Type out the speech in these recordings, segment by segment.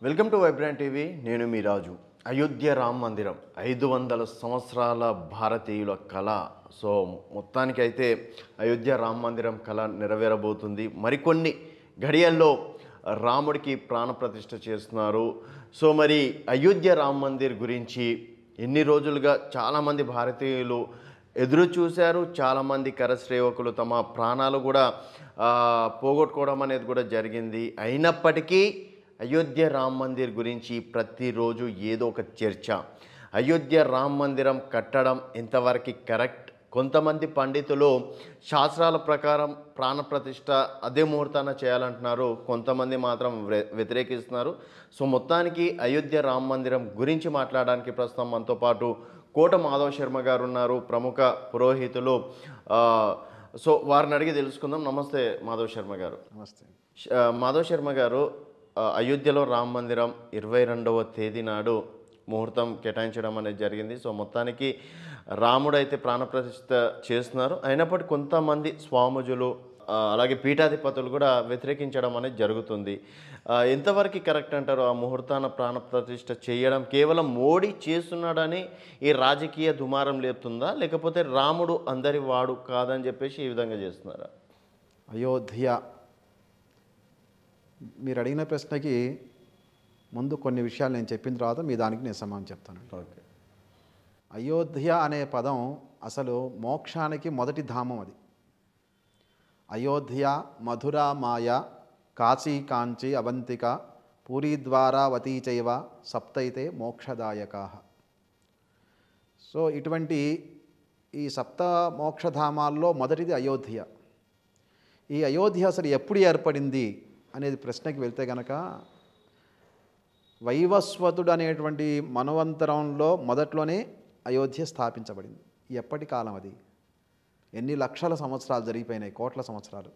Welcome to Vibrant TV. నేను మీ రాజు. అయోధ్య రామ మందిరం 500 సంవత్సరాల భారతీయుల కళ. సో మొత్తానికైతే అయోధ్య రామ మందిరం కళ నెరవేరబోతుంది. మరికొన్ని గడియల్లో రాముడికి ప్రాణప్రతిష్ఠ చేస్తున్నారు. సో మరి అయోధ్య రామ మందిర్ గురించి ఎన్ని రోజులుగా చాలామంది భారతీయులు ఎదురు చూశారు. చాలామంది కరసేవకులు తమ ప్రాణాలు కూడా పోగొట్టుకోవడం అనేది కూడా జరిగింది. అయినప్పటికీ అయోధ్య రామ మందిర్ గురించి ప్రతిరోజు ఏదో ఒక చర్చ. అయోధ్య రామ మందిరం కట్టడం ఎంతవరకు కరెక్ట్? కొంతమంది పండితులు శాస్త్రాల ప్రకారం ప్రాణప్రతిష్ఠ అదే ముహూర్తాన చేయాలంటున్నారు, కొంతమంది మాత్రం వ్యతిరేకిస్తున్నారు. సో మొత్తానికి అయోధ్య రామ మందిరం గురించి మాట్లాడడానికి ప్రస్తుతం మనతో పాటు కోట మాధవ్ శర్మ గారు ఉన్నారు, ప్రముఖ పురోహితులు. సో వారిని అడిగి తెలుసుకుందాం. నమస్తే మాధవ్ శర్మ గారు. నమస్తే. మాధవ్ శర్మ గారు, అయోధ్యలో రామ మందిరం 22వ తేదీ నాడు ముహూర్తం కేటాయించడం అనేది జరిగింది. సో మొత్తానికి రాముడైతే ప్రాణప్రతిష్ఠ చేస్తున్నారు. అయినప్పటికీ కొంతమంది స్వాముజులు అలాగే పీఠాధిపతులు కూడా వ్యతిరేకించడం అనేది జరుగుతుంది. ఎంతవరకు కరెక్ట్ అంటారు? ఆ ముహూర్తాన ప్రాణప్రతిష్ఠ చేయడం కేవలం మోడీ చేస్తున్నాడని ఈ రాజకీయ దుమారం లేపుతుందా, లేకపోతే రాముడు అందరి వాడు కాదని చెప్పేసి ఈ విధంగా చేస్తున్నారా? అయోధ్య మీరు అడిగిన ప్రశ్నకి ముందు కొన్ని విషయాలు నేను చెప్పిన తర్వాత మీ దానికి నేను సమాధానం చెప్తాను. ఓకే. అయోధ్య అనే పదం అసలు మోక్షానికి మొదటి ధామం. అది అయోధ్య, మధుర, మాయ, కాశీ, కాంచి, అవంతిక, పూరీద్వారావతీ చైవ సప్తైతే మోక్షదాయకా. సో ఇటువంటి ఈ సప్త మోక్షధామాల్లో మొదటిది అయోధ్య. ఈ అయోధ్య అసలు ఎప్పుడు ఏర్పడింది అనేది ప్రశ్నకి వెళ్తే కనుక, వైవస్వతుడు అనేటువంటి మన్వంతరంలో మొదట్లోనే అయోధ్య స్థాపించబడింది. ఎప్పటి కాలం అది? ఎన్ని లక్షల సంవత్సరాలు జరిగిపోయినాయి, కోట్ల సంవత్సరాలు.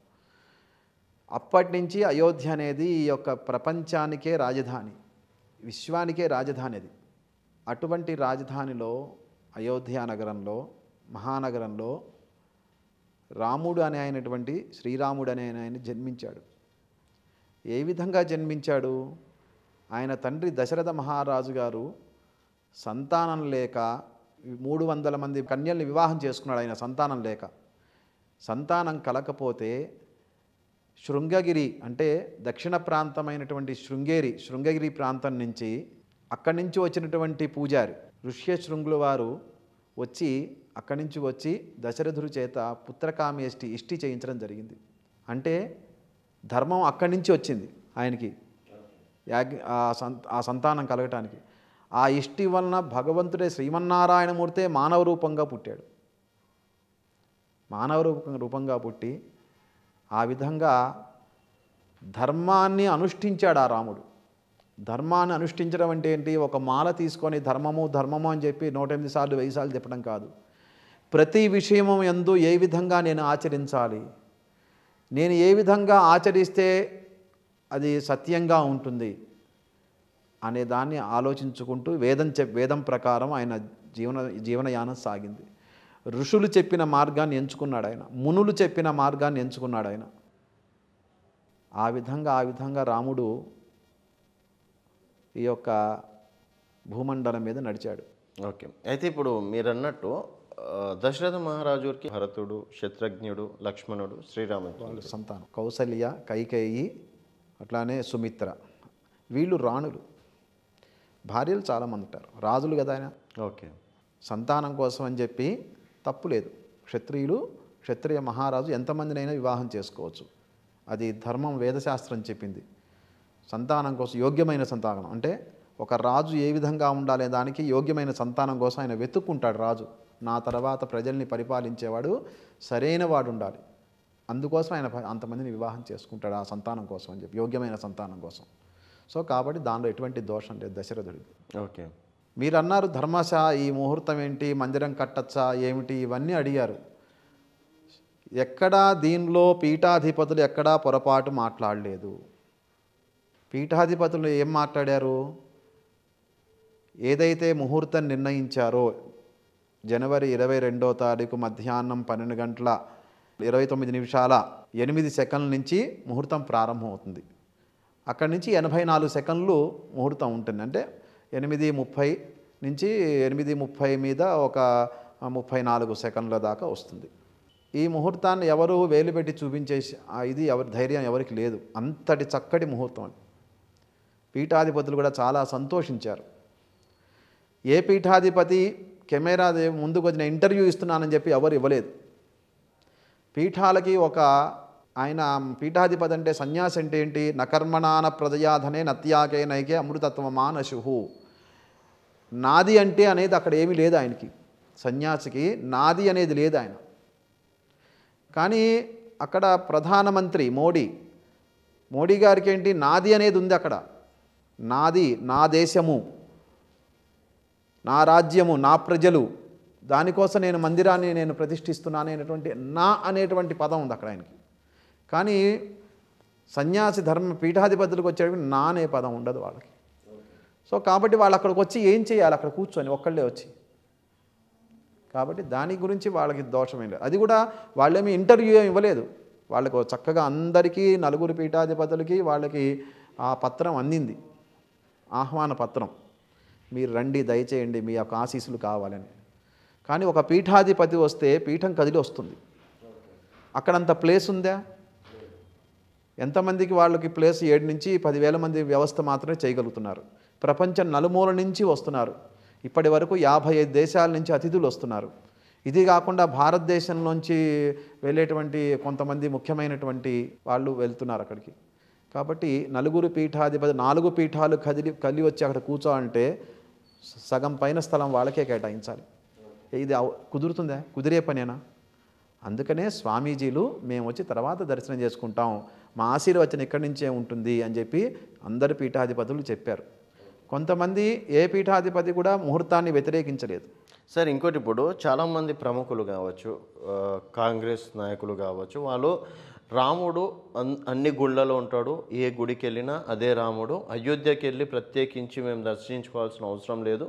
అప్పటి నుంచి అయోధ్య అనేది ఈ యొక్క ప్రపంచానికే రాజధాని, విశ్వానికే రాజధాని అది. అటువంటి రాజధానిలో అయోధ్య నగరంలో, మహానగరంలో రాముడు అనే అయినటువంటి శ్రీరాముడు అనే ఆయన జన్మించాడు. ఏ విధంగా జన్మించాడు? ఆయన తండ్రి దశరథ మహారాజు గారు సంతానం లేక 300 మంది కన్యల్ని వివాహం చేసుకున్నాడు. ఆయన సంతానం లేక, సంతానం కలకపోతే శృంగగిరి అంటే దక్షిణ ప్రాంతమైనటువంటి శృంగగిరి ప్రాంతం నుంచి, అక్కడి నుంచి వచ్చినటువంటి పూజారి ఋష్యశృంగుల వారు వచ్చి అక్కడి నుంచి వచ్చి దశరథుడి చేత పుత్రకామేష్టి ఇష్టి చేయించడం జరిగింది. అంటే ధర్మం అక్కడి నుంచి వచ్చింది ఆయనకి, ఆ సంతానం కలగటానికి. ఆ ఇష్టి వలన భగవంతుడే శ్రీమన్నారాయణమూర్తే మానవ రూపంగా పుట్టాడు. మానవ రూపంగా పుట్టి ఆ విధంగా ధర్మాన్ని అనుష్ఠించాడు ఆ రాముడు. ధర్మాన్ని అనుష్ఠించడం అంటే ఏంటి? ఒక మాల తీసుకొని ధర్మము అని చెప్పి 108 సార్లు 1000 సార్లు చెప్పడం కాదు. ప్రతి విషయము యందు ఏ విధంగా నేను ఆచరించాలి, నేను ఏ విధంగా ఆచరిస్తే అది సత్యంగా ఉంటుంది అనే దాన్ని ఆలోచించుకుంటూ వేదం ప్రకారం ఆయన జీవనయానం సాగింది. ఋషులు చెప్పిన మార్గాన్ని ఎంచుకున్నాడు ఆయన, మునులు చెప్పిన మార్గాన్ని ఎంచుకున్నాడు ఆయన. ఆ విధంగా రాముడు ఈ యొక్క భూమండలం మీద నడిచాడు. ఓకే. అయితే ఇప్పుడు మీరు అన్నట్టు దశరథ మహారాజుకి భరతుడు, శత్రుఘ్నుడు, లక్ష్మణుడు, శ్రీరాముడు సంతానం కౌసల్య, కైకేయి, అట్లానే సుమిత్ర, వీళ్ళు రాణులు. భార్యలు చాలామంది ఉంటారు, రాజులు కదా ఆయన. ఓకే. సంతానం కోసం అని చెప్పి తప్పు లేదు. క్షత్రియ మహారాజు ఎంతమందినైనా వివాహం చేసుకోవచ్చు. అది ధర్మం, వేదశాస్త్రం చెప్పింది. సంతానం కోసం యోగ్యమైన సంతానం అంటే ఒక రాజు ఏ విధంగా ఉండాలి దానికి యోగ్యమైన సంతానం కోసం ఆయన వెతుక్కుంటాడు. రాజు నా తర్వాత ప్రజల్ని పరిపాలించేవాడు సరైన వాడు ఉండాలి, అందుకోసం ఆయన అంతమందిని వివాహం చేసుకుంటాడు ఆ సంతానం కోసం అని చెప్పి, యోగ్యమైన సంతానం కోసం. సో కాబట్టి దానిలో ఎటువంటి దోషం లేదు దశరథుడికి. ఓకే. మీరు అన్నారు ధర్మశ, ఈ ముహూర్తం ఏంటి, మందిరం కట్టచ్చా ఏమిటి, ఇవన్నీ అడిగారు. ఎక్కడా దీనిలో పీఠాధిపతులు ఎక్కడా పొరపాటు మాట్లాడలేదు. పీఠాధిపతులు ఏం మాట్లాడారు? ఏదైతే ముహూర్తం నిర్ణయించారో జనవరి 22వ తారీఖు మధ్యాహ్నం 12 గంటల 29 నిమిషాల 8 సెకండ్ల నుంచి ముహూర్తం ప్రారంభమవుతుంది. అక్కడి నుంచి 84 సెకండ్లు ముహూర్తం ఉంటుంది. అంటే 8:30 నుంచి 8:30 మీద ఒక 34 సెకండ్ల దాకా వస్తుంది. ఈ ముహూర్తాన్ని ఎవరు వేలు పెట్టి చూపించే ఇది ఎవరి ధైర్యం ఎవరికి లేదు. అంతటి చక్కటి ముహూర్తం అది. పీఠాధిపతులు కూడా చాలా సంతోషించారు. ఏ పీఠాధిపతి కెమెరా ముందుకు వచ్చిన ఇంటర్వ్యూ ఇస్తున్నానని చెప్పి ఎవరు ఇవ్వలేదు. పీఠాలకి ఒక ఆయన పీఠాధిపతి అంటే సన్యాసి అంటే ఏంటి? నకర్మణాన ప్రజయాధనే నత్యాకే నైకే అమృతత్వమా నశుహు. నాది అంటే అనేది అక్కడ ఏమీ లేదు ఆయనకి. సన్యాసికి నాది అనేది లేదు ఆయన. కానీ అక్కడ ప్రధానమంత్రి మోడీ గారికి ఏంటి? నాది అనేది ఉంది అక్కడ. నాది, నా దేశము, నా రాజ్యము, నా ప్రజలు, దానికోసం నేను మందిరాన్ని నేను ప్రతిష్ఠిస్తున్నాను అనేటువంటి నా అనేటువంటి పదం ఉంది అక్కడ ఆయనకి. కానీ సన్యాసి పీఠాధిపతులకు వచ్చేటప్పుడు నా అనే పదం ఉండదు వాళ్ళకి. సో కాబట్టి వాళ్ళు అక్కడికి వచ్చి ఏం చేయాలి? అక్కడ కూర్చొని ఒక్కళ్ళే వచ్చి. కాబట్టి దాని గురించి వాళ్ళకి దోషమేం లేదు. అది కూడా వాళ్ళేమి ఇంటర్వ్యూ ఏమి ఇవ్వలేదు. వాళ్ళకు చక్కగా అందరికీ 4 పీఠాధిపతులకి వాళ్ళకి ఆ పత్రం అందింది, ఆహ్వాన పత్రం. మీరు రండి, దయచేయండి, మీ యొక్క ఆశీస్సులు కావాలని. కానీ ఒక పీఠాధిపతి వస్తే పీఠం కదిలి వస్తుంది. అక్కడంత ప్లేస్ ఉందా? ఎంతమందికి వాళ్ళకి ప్లేస్? 7 నుంచి 10,000 మంది వ్యవస్థ మాత్రమే చేయగలుగుతున్నారు. ప్రపంచం నలుమూల నుంచి వస్తున్నారు. ఇప్పటి వరకు 55 దేశాల నుంచి అతిథులు వస్తున్నారు. ఇది కాకుండా భారతదేశంలోంచి వెళ్ళేటువంటి కొంతమంది ముఖ్యమైనటువంటి వాళ్ళు వెళ్తున్నారు అక్కడికి. కాబట్టి 4 పీఠాధిపతి 4 పీఠాలు కదిలి వచ్చి అక్కడ కూర్చోాలంటే సగం పైన స్థలం వాళ్ళకే కేటాయించాలి. ఇది కుదురుతుందా? కుదిరే పనేనా? అందుకనే స్వామీజీలు మేము వచ్చి తర్వాత దర్శనం చేసుకుంటాం, మా ఆశీర్వచనం ఇక్కడి నుంచే ఉంటుంది అని చెప్పి అందరు పీఠాధిపతులు చెప్పారు. కొంతమంది ఏ పీఠాధిపతి కూడా ముహూర్తాన్ని వ్యతిరేకించలేదు. సార్ ఇంకోటి, ఇప్పుడు చాలామంది ప్రముఖులు కావచ్చు, కాంగ్రెస్ నాయకులు కావచ్చు, వాళ్ళు రాముడు అన్ని గుళ్ళలో ఉంటాడు, ఏ గుడికి వెళ్ళినా అదే రాముడు, అయోధ్యకి వెళ్ళి ప్రత్యేకించి మేము దర్శించుకోవాల్సిన అవసరం లేదు,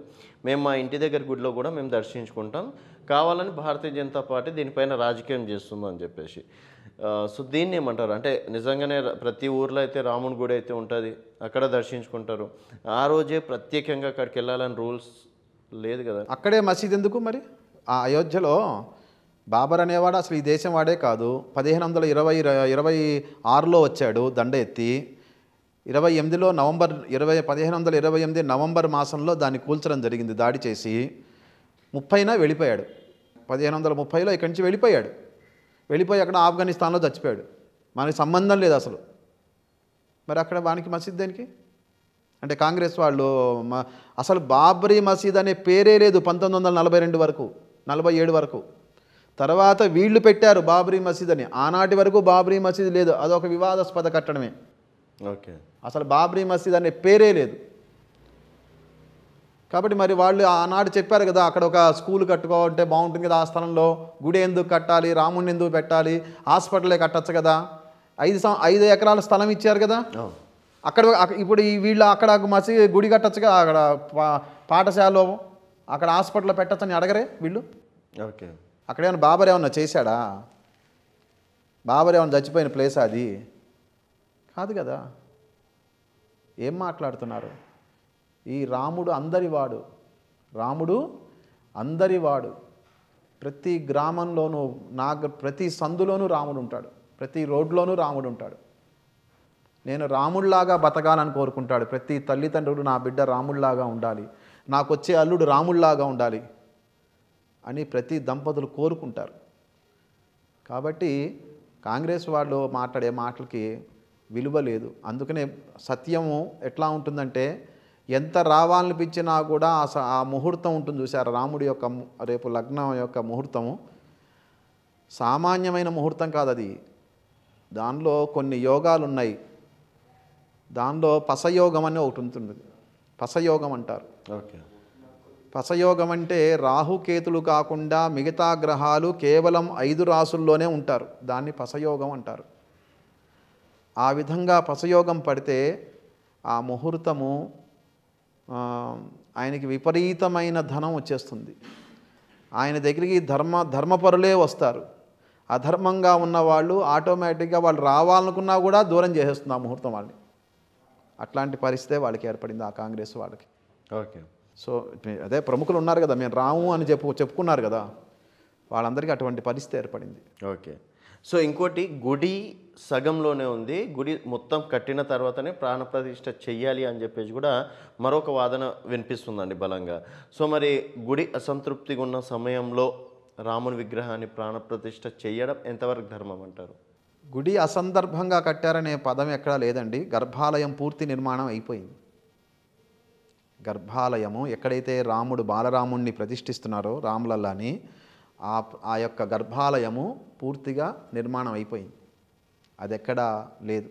మేము మా ఇంటి దగ్గర గుడిలో కూడా మేము దర్శించుకుంటాం, కావాలని భారతీయ జనతా పార్టీ దీనిపైన రాజకీయం చేస్తుందని చెప్పేసి. సో దీన్ని ఏమంటారు? అంటే నిజంగానే ప్రతి ఊర్లో అయితే రాముని గుడి అయితే ఉంటుంది, అక్కడ దర్శించుకుంటారు, ఆ రోజే ప్రత్యేకంగా అక్కడికి వెళ్ళాలని రూల్స్ లేదు కదా? అక్కడే మసీద్ ఎందుకు మరి? ఆ అయోధ్యలో బాబర్ అనేవాడు అసలు ఈ దేశం వాడే కాదు. 1526లో వచ్చాడు దండ ఎత్తి. 28లో నవంబర్ 1528 నవంబర్ మాసంలో దాన్ని కూల్చడం జరిగింది, దాడి చేసి. 30న వెళ్ళిపోయాడు. 1530లో ఇక్కడి నుంచి వెళ్ళిపోయి అక్కడ ఆఫ్ఘనిస్తాన్లో చచ్చిపోయాడు. మనకి సంబంధం లేదు అసలు. మరి అక్కడ వానికి మసీద్ దేనికి? అంటే కాంగ్రెస్ వాళ్ళు అసలు బాబ్రీ మసీద్ అనే పేరే లేదు 1942 వరకు, 47 వరకు. తర్వాత వీళ్ళు పెట్టారు బాబ్రీ మసీద్ అని. ఆనాటి వరకు బాబ్రీ మసీద్ లేదు, అదొక వివాదాస్పద కట్టడమే. ఓకే, అసలు బాబ్రీ మసీద్ అనే పేరే లేదు. కాబట్టి మరి వాళ్ళు ఆనాడు చెప్పారు కదా, అక్కడ ఒక స్కూల్ కట్టుకోవాలంటే బాగుంటుంది కదా, ఆ స్థలంలో గుడి ఎందుకు కట్టాలి, రాముడిని ఎందుకు పెట్టాలి, హాస్పిటలే కట్టచ్చు కదా, 5 ఎకరాల స్థలం ఇచ్చారు కదా అక్కడ. ఇప్పుడు వీళ్ళు అక్కడ గుడి కట్టచ్చుగా, అక్కడ పాఠశాల, అక్కడ హాస్పిటల్లో పెట్టచ్చని అడగరే వీళ్ళు. ఓకే, అక్కడ ఏమైనా బాబర్ ఏమన్నా చేశాడా? బాబర్ ఏమన్నా చచ్చిపోయిన ప్లేస్ అది కాదు కదా. ఏం మాట్లాడుతున్నారు? ఈ రాముడు అందరివాడు. ప్రతి గ్రామంలోనూ ప్రతి సందులోనూ రాముడు ఉంటాడు, ప్రతి రోడ్లోనూ రాముడు ఉంటాడు. నేను రాముడిలాగా బతకాలని కోరుకుంటాడు ప్రతి తల్లిదండ్రులు. నా బిడ్డ రాముడిలాగా ఉండాలి, నాకు వచ్చే అల్లుడు రాముడిలాగా ఉండాలి అని ప్రతి దంపతులు కోరుకుంటారు. కాబట్టి కాంగ్రెస్ వాళ్ళు మాట్లాడే మాటలకి విలువ లేదు. అందుకనే సత్యము ఎట్లా ఉంటుందంటే, ఎంత రావాలనిపించినా కూడా ఆ ముహూర్తం ఉంటుంది చూసారు, రాముడి యొక్క రేపు లగ్నం యొక్క ముహూర్తము సామాన్యమైన ముహూర్తం కాదు అది. దానిలో కొన్ని యోగాలు ఉన్నాయి. దానిలో పసయోగం అని ఒకటి ఉంటుంది, పసయోగం అంటారు. ఓకే, పసయోగం అంటే రాహుకేతులు కాకుండా మిగతా గ్రహాలు కేవలం 5 రాసుల్లోనే ఉంటారు, దాన్ని పసయోగం అంటారు. ఆ విధంగా పసయోగం పడితే ఆ ముహూర్తము ఆయనకి విపరీతమైన ధనం వచ్చేస్తుంది. ఆయన దగ్గరికి ధర్మపరులే వస్తారు. అధర్మంగా ఉన్నవాళ్ళు ఆటోమేటిక్గా వాళ్ళు రావాలనుకున్నా కూడా దూరం చేసేస్తుంది ఆ ముహూర్తం వాళ్ళని. అట్లాంటి పరిస్థితే వాళ్ళకి ఏర్పడింది, ఆ కాంగ్రెస్ వాళ్ళకి. ఓకే. సో అదే ప్రముఖులు ఉన్నారు కదా, మేము రాము అని చెప్పుకున్నారు కదా, వాళ్ళందరికీ అటువంటి పరిస్థితి ఏర్పడింది. ఓకే. సో ఇంకోటి, గుడి సగంలోనే ఉంది, గుడి మొత్తం కట్టిన తర్వాతనే ప్రాణప్రతిష్ఠ చెయ్యాలి అని చెప్పేసి కూడా మరొక వాదన వినిపిస్తుందండి బలంగా. సో మరి గుడి అసంతృప్తిగా ఉన్న సమయంలో రాముని విగ్రహాన్ని ప్రాణప్రతిష్ఠ చెయ్యడం ఎంతవరకు ధర్మం అంటారు? గుడి అసందర్భంగా కట్టారనే పదం ఎక్కడా లేదండి. గర్భాలయం పూర్తి నిర్మాణం అయిపోయింది. గర్భాలయము ఎక్కడైతే రాముడు బాలరాముణ్ణి ప్రతిష్ఠిస్తున్నారో రాములల్లాని, ఆ యొక్క గర్భాలయము పూర్తిగా నిర్మాణం అయిపోయింది. అది ఎక్కడా లేదు.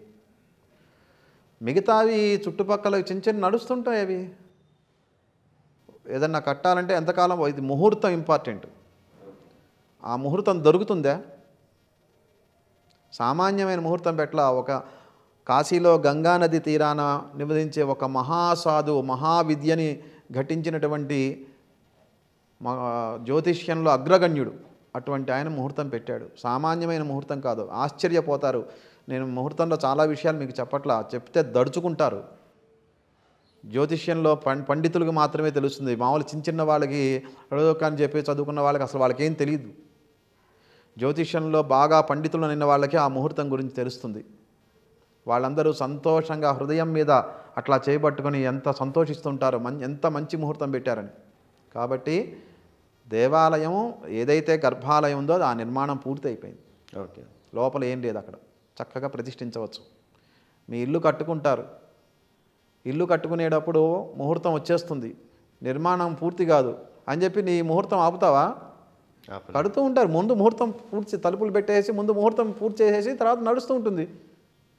మిగతావి చుట్టుపక్కల చిన్న చిన్న నడుస్తుంటాయి. అవి ఏదన్నా కట్టాలంటే ఎంతకాలం, ఇది ముహూర్తం ఇంపార్టెంట్. ఆ ముహూర్తం దొరుకుతుందా? సామాన్యమైన ముహూర్తం పెట్ల. ఒక కాశీలో గంగానది తీరాన నివసించే ఒక మహాసాధు, మహావిద్యని ఘటించినటువంటి జ్యోతిష్యంలో అగ్రగణ్యుడు, అటువంటి ఆయన ముహూర్తం పెట్టాడు. సామాన్యమైన ముహూర్తం కాదు. ఆశ్చర్యపోతారు. నేను ముహూర్తంలో చాలా విషయాలు మీకు చెప్పట్లా, చెప్తే దడుచుకుంటారు. జ్యోతిష్యంలో పండితులకు మాత్రమే తెలుస్తుంది. మామూలు చిన్న చిన్న వాళ్ళకి అని చెప్పి చదువుకున్న వాళ్ళకి అసలు వాళ్ళకేం తెలియదు. జ్యోతిష్యంలో బాగా పండితులు నిన్న వాళ్ళకి ఆ ముహూర్తం గురించి తెలుస్తుంది. వాళ్ళందరూ సంతోషంగా హృదయం మీద అట్లా చేయబట్టుకొని ఎంత సంతోషిస్తుంటారో, ఎంత మంచి ముహూర్తం పెట్టారని. కాబట్టి దేవాలయం ఏదైతే గర్భాలయం ఉందో ఆ నిర్మాణం పూర్తి అయిపోయింది. ఓకే. లోపల ఏం లేదు, అక్కడ చక్కగా ప్రతిష్ఠించవచ్చు. మీ ఇల్లు కట్టుకుంటారు, ఇల్లు కట్టుకునేటప్పుడు ముహూర్తం వచ్చేస్తుంది, నిర్మాణం పూర్తి కాదు అని చెప్పి నీ ముహూర్తం ఆపుతావా? కడుతూ ఉంటారు. ముందు ముహూర్తం పూర్తి, తలుపులు పెట్టేసి ముందు ముహూర్తం పూర్తి చేసేసి తర్వాత నడుస్తూ ఉంటుంది.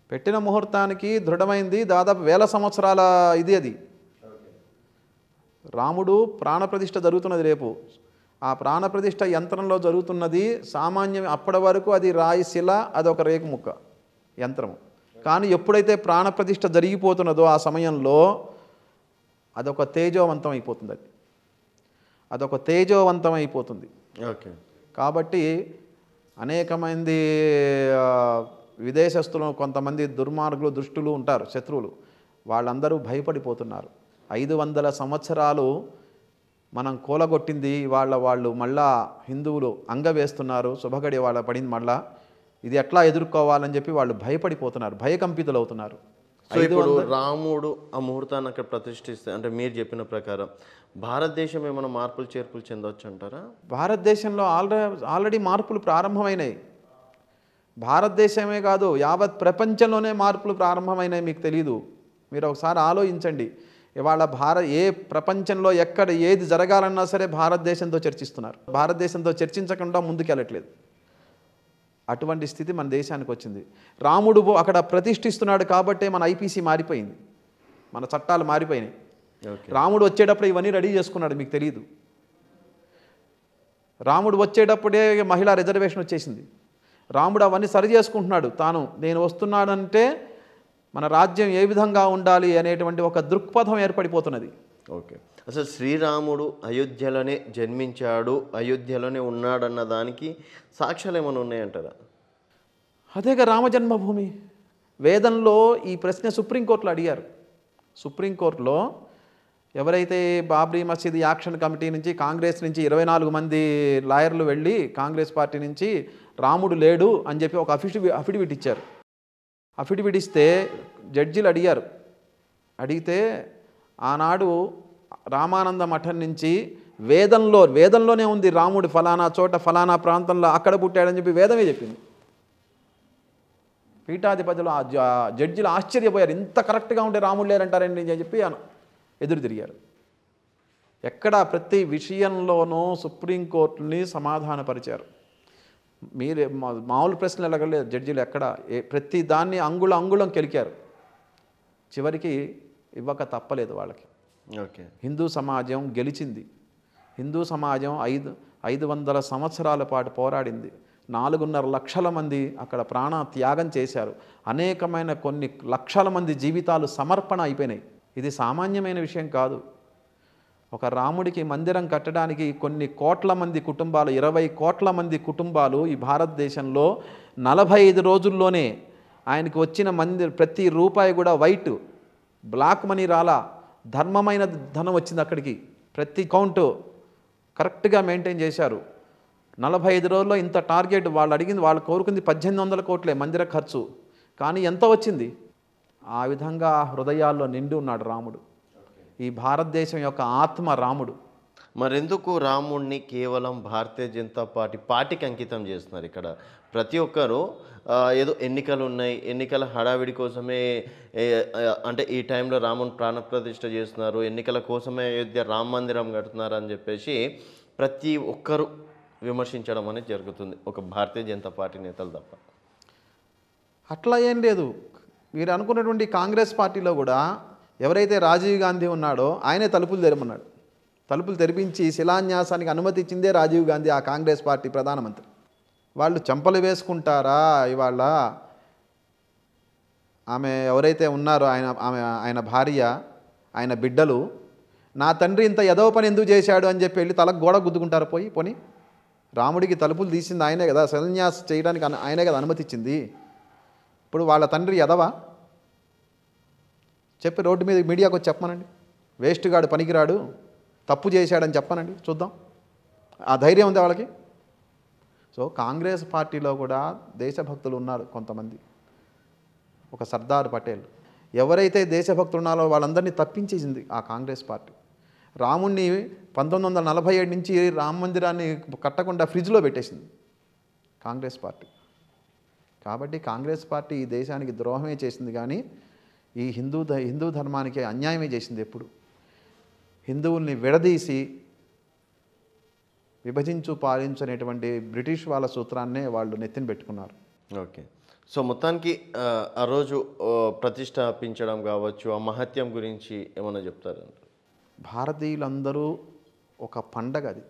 పెట్టిన ముహూర్తానికి దృఢమైంది దాదాపు 1000 సంవత్సరాల అది. రాముడు ప్రాణప్రతిష్ఠ జరుగుతున్నది రేపు. ఆ ప్రాణప్రతిష్ఠ యంత్రంలో జరుగుతున్నది సామాన్యం. అప్పటి వరకు అది రాయి శిల, అదొక రేకు ముక్క యంత్రము. కానీ ఎప్పుడైతే ప్రాణప్రతిష్ఠ జరిగిపోతున్నదో ఆ సమయంలో అదొక తేజోవంతం అయిపోతుంది. అదొక తేజోవంతం అయిపోతుంది. ఓకే. కాబట్టి అనేక మంది విదేశస్తులు, కొంతమంది దుర్మార్గులు, దుష్టులు ఉంటారు, శత్రువులు, వాళ్ళందరూ భయపడిపోతున్నారు. 500 సంవత్సరాలు మనం కూలగొట్టింది వాళ్ళు మళ్ళా హిందువులు అంగవేస్తున్నారు, శుభగడి వాళ్ళ పడింది మళ్ళా, ఇది ఎట్లా ఎదుర్కోవాలని చెప్పి వాళ్ళు భయపడిపోతున్నారు, భయకంపితులు అవుతున్నారు. సో ఇప్పుడు రాముడు ఆ ముహూర్తాన్ని అక్కడ ప్రతిష్ఠిస్తే, అంటే మీరు చెప్పిన ప్రకారం భారతదేశం ఏమైనా మార్పులు చేర్పులు చెందవచ్చు అంటారా? భారతదేశంలో ఆల్రెడీ మార్పులు ప్రారంభమైనాయి. భారతదేశమే కాదు, యావత్ ప్రపంచంలోనే మార్పులు ప్రారంభమైనాయి. మీకు తెలీదు. మీరు ఒకసారి ఆలోచించండి. ఇవాళ ఏ ప్రపంచంలో ఎక్కడ ఏది జరగాలన్నా సరే భారతదేశంతో చర్చిస్తున్నారు. భారతదేశంతో చర్చించకుండా ముందుకెళ్ళట్లేదు. అటువంటి స్థితి మన దేశానికి వచ్చింది. రాముడు అక్కడ ప్రతిష్ఠిస్తున్నాడు కాబట్టే మన ఐపీసీ మారిపోయింది, మన చట్టాలు మారిపోయినాయి. రాముడు వచ్చేటప్పుడు ఇవన్నీ రెడీ చేసుకున్నాడు, మీకు తెలియదు. రాముడు వచ్చేటప్పుడే మహిళా రిజర్వేషన్ వచ్చేసింది. రాముడు అవన్నీ సరి చేసుకుంటున్నాడు తాను. నేను వస్తున్నానంటే మన రాజ్యం ఏ విధంగా ఉండాలి అనేటువంటి ఒక దృక్పథం ఏర్పడిపోతున్నది. ఓకే. అసలు శ్రీరాముడు అయోధ్యలోనే జన్మించాడు, అయోధ్యలోనే ఉన్నాడన్న దానికి సాక్ష్యాలు ఏమైనా ఉన్నాయంటారా? అదేగా రామజన్మభూమి. వేదంలో ఈ ప్రశ్న సుప్రీంకోర్టులో అడిగారు. సుప్రీంకోర్టులో ఎవరైతే బాబ్రీ మసీద్ యాక్షన్ కమిటీ నుంచి, కాంగ్రెస్ నుంచి 24 మంది లాయర్లు వెళ్ళి కాంగ్రెస్ పార్టీ నుంచి రాముడు లేడు అని చెప్పి ఒక అఫిడవిట్ ఇచ్చారు. అఫిడవిట్ ఇస్తే జడ్జిలు అడిగితే ఆనాడు రామానంద మఠం నుంచి వేదంలోనే ఉంది రాముడు ఫలానా చోట ఫలానా ప్రాంతంలో అక్కడ పుట్టాడని చెప్పి వేదమే చెప్పింది. పీఠాధిపతులు జడ్జిలు ఆశ్చర్యపోయారు. ఇంత కరెక్ట్గా ఉంటే రాముడు లేరంటారండి అని చెప్పి ఎదురు తిరిగారు. ఎక్కడ ప్రతి విషయంలోనూ సుప్రీంకోర్టుని సమాధానపరిచారు. మీరే మామూలు ప్రశ్నలు అడగలేదు జడ్జిలు. ఎక్కడ ప్రతి దాన్ని అంగుళం కెలికారు. చివరికి ఇవ్వక తప్పలేదు వాళ్ళకి. ఓకే. హిందూ సమాజం గెలిచింది. హిందూ సమాజం 500 సంవత్సరాల పాటు పోరాడింది. 4.5 లక్షల మంది అక్కడ ప్రాణ త్యాగం చేశారు. అనేకమైన కొన్ని లక్షల మంది జీవితాలు సమర్పణ అయిపోయినాయి. ఇది సామాన్యమైన విషయం కాదు. ఒక రాముడికి మందిరం కట్టడానికి కొన్ని కోట్ల మంది కుటుంబాలు, 20 కోట్ల మంది కుటుంబాలు ఈ భారతదేశంలో 45 రోజుల్లోనే ఆయనకు వచ్చిన ప్రతి రూపాయి కూడా వైట్ బ్లాక్ మనీ రాలా, ధర్మమైన ధనం వచ్చింది అక్కడికి. ప్రతి కౌంటు కరెక్ట్గా మెయింటైన్ చేశారు. 45 రోజుల్లో ఇంత టార్గెట్ వాళ్ళు అడిగింది, వాళ్ళు కోరుకుంది 1800 కోట్లే మందిర ఖర్చు, కానీ ఎంత వచ్చింది? ఆ విధంగా హృదయాల్లో నిండి ఉన్నాడు రాముడు. ఈ భారతదేశం యొక్క ఆత్మ రాముడు. మరెందుకు రాముణ్ణి కేవలం భారతీయ జనతా పార్టీకి అంకితం చేస్తున్నారు? ఇక్కడ ప్రతి ఒక్కరు ఏదో ఎన్నికలు ఉన్నాయి, ఎన్నికల హడావిడి కోసమే అంటే ఈ టైంలో రాముని ప్రాణప్రతిష్ఠ చేస్తున్నారు, ఎన్నికల కోసమే అయోధ్య రామ మందిరం కడుతున్నారు అని చెప్పేసి ప్రతి ఒక్కరు విమర్శించడం అనేది జరుగుతుంది, ఒక భారతీయ జనతా పార్టీ నేతలు తప్ప. అట్లా ఏం లేదు. మీరు అనుకున్నటువంటి కాంగ్రెస్ పార్టీలో కూడా ఎవరైతే రాజీవ్ గాంధీ ఉన్నాడో ఆయనే తలుపులు తెరమన్నాడు. తలుపులు తెరిపించి శిలాన్యాసానికి అనుమతి ఇచ్చిందే రాజీవ్ గాంధీ, ఆ కాంగ్రెస్ పార్టీ ప్రధానమంత్రి. వాళ్ళు చెంపలు వేసుకుంటారా ఇవాళ? ఆమె ఎవరైతే ఉన్నారో ఆయన భార్య, ఆయన బిడ్డలు, నా తండ్రి ఇంత ఎదవ పని ఎందుకు చేశాడు అని చెప్పి వెళ్ళి తలకు గోడ గుద్దుకుంటారు. పోని రాముడికి తలుపులు తీసింది ఆయనే కదా, శిలాన్యాసం చేయడానికి ఆయనే కదా అనుమతి ఇచ్చింది. ఇప్పుడు వాళ్ళ తండ్రి ఎదవా? చెప్పి రోడ్డు మీద మీడియాకు వచ్చి చెప్పమనండి, వేస్ట్ గాడు పనికిరాడు తప్పు చేశాడని చెప్పనండి, చూద్దాం. ఆ ధైర్యం ఉంది వాళ్ళకి. సో కాంగ్రెస్ పార్టీలో కూడా దేశభక్తులు ఉన్నారు కొంతమంది. ఒక సర్దార్ పటేల్, ఎవరైతే దేశభక్తులు ఉన్నారో వాళ్ళందరినీ తప్పించేసింది ఆ కాంగ్రెస్ పార్టీ. రాముణ్ణి 1947 నుంచి రామ మందిరాన్ని కట్టకుండా ఫ్రిడ్జ్లో పెట్టేసింది కాంగ్రెస్ పార్టీ. కాబట్టి కాంగ్రెస్ పార్టీ ఈ దేశానికి ద్రోహమే చేసింది, కానీ ఈ హిందూ ధర్మానికి అన్యాయమే చేసింది. ఎప్పుడు హిందువుల్ని విడదీసి విభజించు పాలించు అనేటువంటి బ్రిటిష్ వాళ్ళ సూత్రాన్నే వాళ్ళు నెత్తిన పెట్టుకున్నారు. ఓకే. సో మొత్తానికి ఆ రోజు ప్రతిష్టాపించడం కావచ్చు, ఆ మహత్యం గురించి ఏమన్నా చెప్తారు? భారతీయులందరూ ఒక పండగ అది.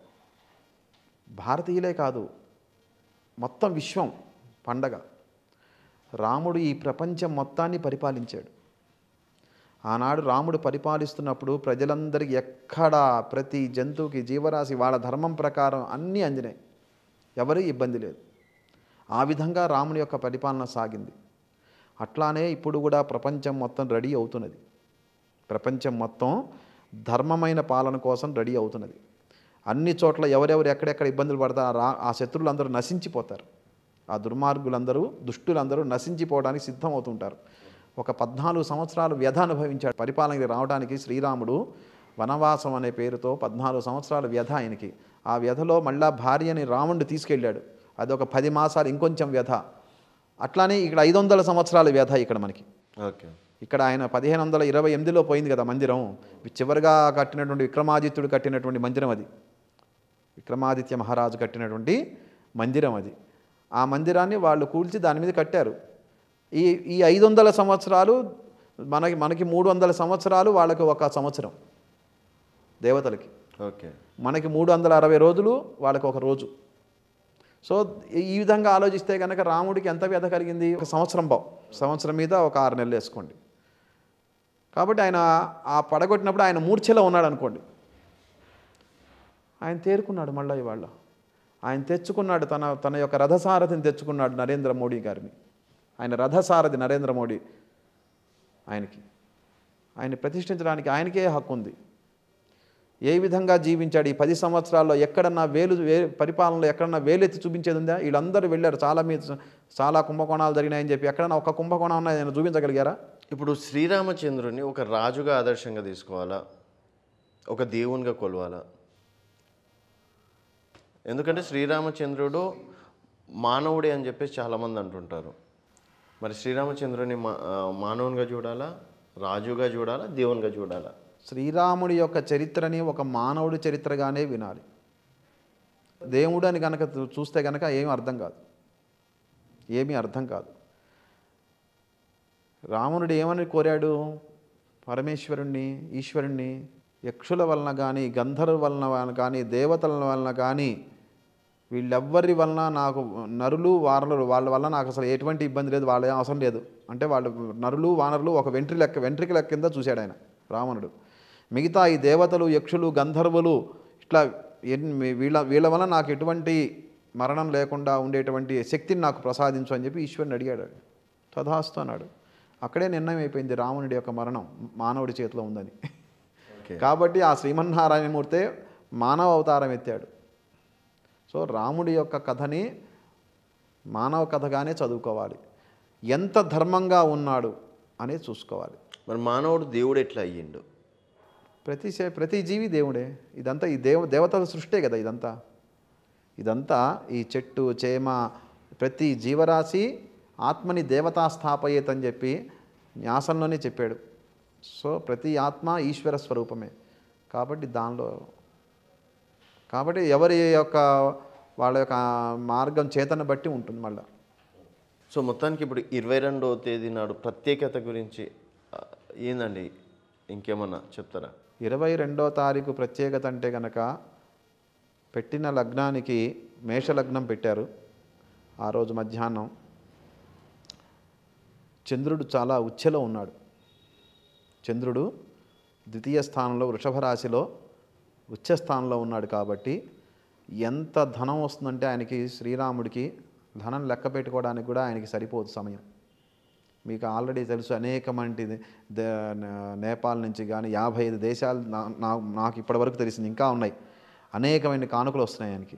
భారతీయులే కాదు, మొత్తం విశ్వం పండగ. రాముడు ఈ ప్రపంచం మొత్తాన్ని పరిపాలించాడు. ఆనాడు రాముడు పరిపాలిస్తున్నప్పుడు ప్రజలందరికీ ఎక్కడా ప్రతి జంతువుకి జీవరాశి వాళ్ళ ధర్మం ప్రకారం అన్నీ అందినాయి, ఎవరి ఇబ్బంది లేదు. ఆ విధంగా రాముని యొక్క పరిపాలన సాగింది. అట్లానే ఇప్పుడు కూడా ప్రపంచం మొత్తం రెడీ అవుతున్నది. ప్రపంచం మొత్తం ధర్మమైన పాలన కోసం రెడీ అవుతున్నది. అన్ని చోట్ల ఎవరెవరు ఎక్కడెక్కడ ఇబ్బందులు పడతారు, ఆ శత్రువులందరూ నశించిపోతారు. ఆ దుర్మార్గులందరూ దుష్టులందరూ నశించిపోవడానికి సిద్ధమవుతుంటారు. ఒక 14 సంవత్సరాలు వ్యధ అనుభవించాడు పరిపాలనకి రావడానికి. శ్రీరాముడు వనవాసం అనే పేరుతో 14 సంవత్సరాల వ్యధ ఆయనకి. ఆ వ్యధలో మళ్ళా భార్యని రావణుడు తీసుకెళ్ళాడు, అదొక 10 మాసాలు ఇంకొంచెం వ్యధ. అట్లానే ఇక్కడ 500 సంవత్సరాల వ్యధ ఇక్కడ మనకి. ఓకే. ఇక్కడ ఆయన 1528లో పోయింది కదా మందిరం. చివరిగా కట్టినటువంటి విక్రమాదిత్యుడు కట్టినటువంటి మందిరం అది, విక్రమాదిత్య మహారాజు కట్టినటువంటి మందిరం అది. ఆ మందిరాన్ని వాళ్ళు కూల్చి దాని మీద కట్టారు. ఈ 500 సంవత్సరాలు మనకి 300 సంవత్సరాలు, వాళ్ళకి ఒక సంవత్సరం దేవతలకి. ఓకే. మనకి 360 రోజులు, వాళ్ళకి ఒక రోజు. సో ఈ విధంగా ఆలోచిస్తే కనుక రాముడికి ఎంత వ్యధ కలిగింది? ఒక సంవత్సరం మీద ఒక 6 నెలలు వేసుకోండి. కాబట్టి ఆయన ఆ పడగొట్టినప్పుడు ఆయన మూర్ఛలో ఉన్నాడు అనుకోండి. ఆయన తేరుకున్నాడు మళ్ళీ ఇవాళ. ఆయన తెచ్చుకున్నాడు తన యొక్క రథసారథిని తెచ్చుకున్నాడు, నరేంద్ర మోడీ గారిని. ఆయన రథసారథి నరేంద్ర మోడీ. ఆయన ప్రతిష్ఠించడానికి ఆయనకే హక్కు ఉంది. ఏ విధంగా జీవించాడు ఈ 10 సంవత్సరాల్లో? ఎక్కడన్నా పరిపాలనలో ఎక్కడన్నా వేలెత్తి చూపించేది ఉందా? వీళ్ళందరూ వెళ్ళారు, చాలా కుంభకోణాలు జరిగినాయని చెప్పి ఎక్కడన్నా ఒక కుంభకోణం ఉన్నా ఆయన చూపించగలిగారా? ఇప్పుడు శ్రీరామచంద్రుని ఒక రాజుగా ఆదర్శంగా తీసుకోవాలా, ఒక దేవునిగా కొలవాలా? ఎందుకంటే శ్రీరామచంద్రుడు మానవుడే అని చెప్పేసి చాలామంది అంటుంటారు. మరి శ్రీరామచంద్రుని మానవునిగా చూడాలా, రాజుగా చూడాలా, దేవునిగా చూడాలా? శ్రీరాముడి యొక్క చరిత్రని ఒక మానవుడి చరిత్రగానే వినాలి. దేవుడు అని కనుక చూస్తే కనుక ఏమీ అర్థం కాదు. రావణుడు ఏమని కోరాడు? పరమేశ్వరుణ్ణి, ఈశ్వరుణ్ణి. యక్షుల వలన కానీ, గంధర్వ వలన కానీ, దేవతల వలన కానీ, వీళ్ళెవ్వరి వలన నాకు నరులు వానరులు వాళ్ళ వల్ల నాకు అసలు ఎటువంటి ఇబ్బంది లేదు, వాళ్ళ అవసరం లేదు అంటే వాళ్ళు నరులు వానరులు ఒక వెంట్రికల కింద చూశాడు ఆయన రావణుడు. మిగతా ఈ దేవతలు, యక్షులు, గంధర్వులు ఇట్లా వీళ్ళ వల్ల నాకు ఎటువంటి మరణం లేకుండా ఉండేటువంటి శక్తిని నాకు ప్రసాదించు అని చెప్పి ఈశ్వరుని అడిగాడు. తథాస్తు అన్నాడు. అక్కడే నిర్ణయం అయిపోయింది రావణుడి యొక్క మరణం మానవుడి చేతిలో ఉందని. ఓకే. కాబట్టి ఆ శ్రీమన్నారాయణమూర్తే మానవ అవతారం ఎత్తాడు. సో రాముడి యొక్క కథని మానవ కథగానే చదువుకోవాలి. ఎంత ధర్మంగా ఉన్నాడు అనేది చూసుకోవాలి. మరి మానవుడు దేవుడు ఎట్లా అయ్యిండు? ప్రతి జీవి దేవుడే. ఇదంతా ఈ దేవతల సృష్టే కదా ఇదంతా ఈ చెట్టు చేమ ప్రతి జీవరాశి ఆత్మని దేవతా స్థాపయేత్ అని చెప్పి న్యాసంలోనే చెప్పాడు. సో ప్రతి ఆత్మ ఈశ్వర స్వరూపమే. కాబట్టి ఎవరి యొక్క వాళ్ళ యొక్క మార్గం చేతన బట్టి ఉంటుంది మళ్ళీ. సో మొత్తానికి ఇప్పుడు 22వ తేదీ నాడు ప్రత్యేకత గురించి ఏందండి, ఇంకేమన్నా చెప్తారా? 22వ తారీఖు ప్రత్యేకత అంటే కనుక పెట్టిన లగ్నానికి మేషలగ్నం పెట్టారు. ఆ రోజు మధ్యాహ్నం చంద్రుడు చాలా ఉచ్ఛలో ఉన్నాడు. చంద్రుడు ద్వితీయ స్థానంలో వృషభ రాశిలో ఉచ్చ స్థానంలో ఉన్నాడు. కాబట్టి ఎంత ధనం వస్తుందంటే ఆయనకి శ్రీరాముడికి ధనం లెక్క పెట్టుకోవడానికి కూడా ఆయనకి సరిపోదు సమయం. మీకు ఆల్రెడీ తెలుసు అనేకమంటి నేపాల్ నుంచి కానీ 55 దేశాలు నాకు ఇప్పటివరకు తెలిసింది, ఇంకా ఉన్నాయి. అనేకమైన కానుకలు వస్తున్నాయి ఆయనకి,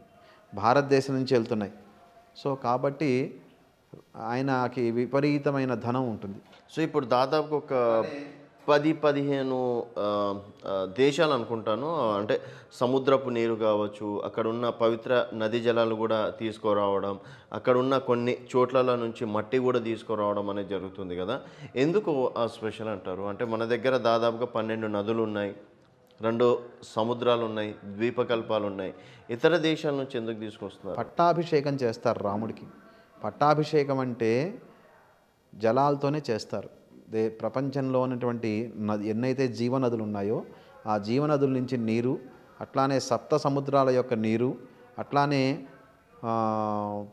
భారతదేశం నుంచి వెళ్తున్నాయి. సో కాబట్టి ఆయనకి విపరీతమైన ధనం ఉంటుంది. సో ఇప్పుడు దాదాపు ఒక 10-15 దేశాలు అనుకుంటాను, అంటే సముద్రపు నీరు కావచ్చు, అక్కడ ఉన్న పవిత్ర నది జలాలు కూడా తీసుకురావడం, అక్కడ ఉన్న కొన్ని చోట్ల నుంచి మట్టి కూడా తీసుకురావడం అనేది జరుగుతుంది కదా. ఎందుకు ఆ స్పెషల్ అంటారు? అంటే మన దగ్గర దాదాపుగా 12 నదులు ఉన్నాయి, 2 సముద్రాలు ఉన్నాయి, ద్వీపకల్పాలు ఉన్నాయి. ఇతర దేశాల నుంచి ఎందుకు తీసుకొస్తున్నారు? పట్టాభిషేకం చేస్తారు రాముడికి. పట్టాభిషేకం అంటే జలాలతోనే చేస్తారు. ప్రపంచంలో ఉన్నటువంటి ఎన్నైతే జీవనదులు ఉన్నాయో ఆ జీవనదుల నుంచి నీరు, అట్లానే సప్త సముద్రాల యొక్క నీరు, అట్లానే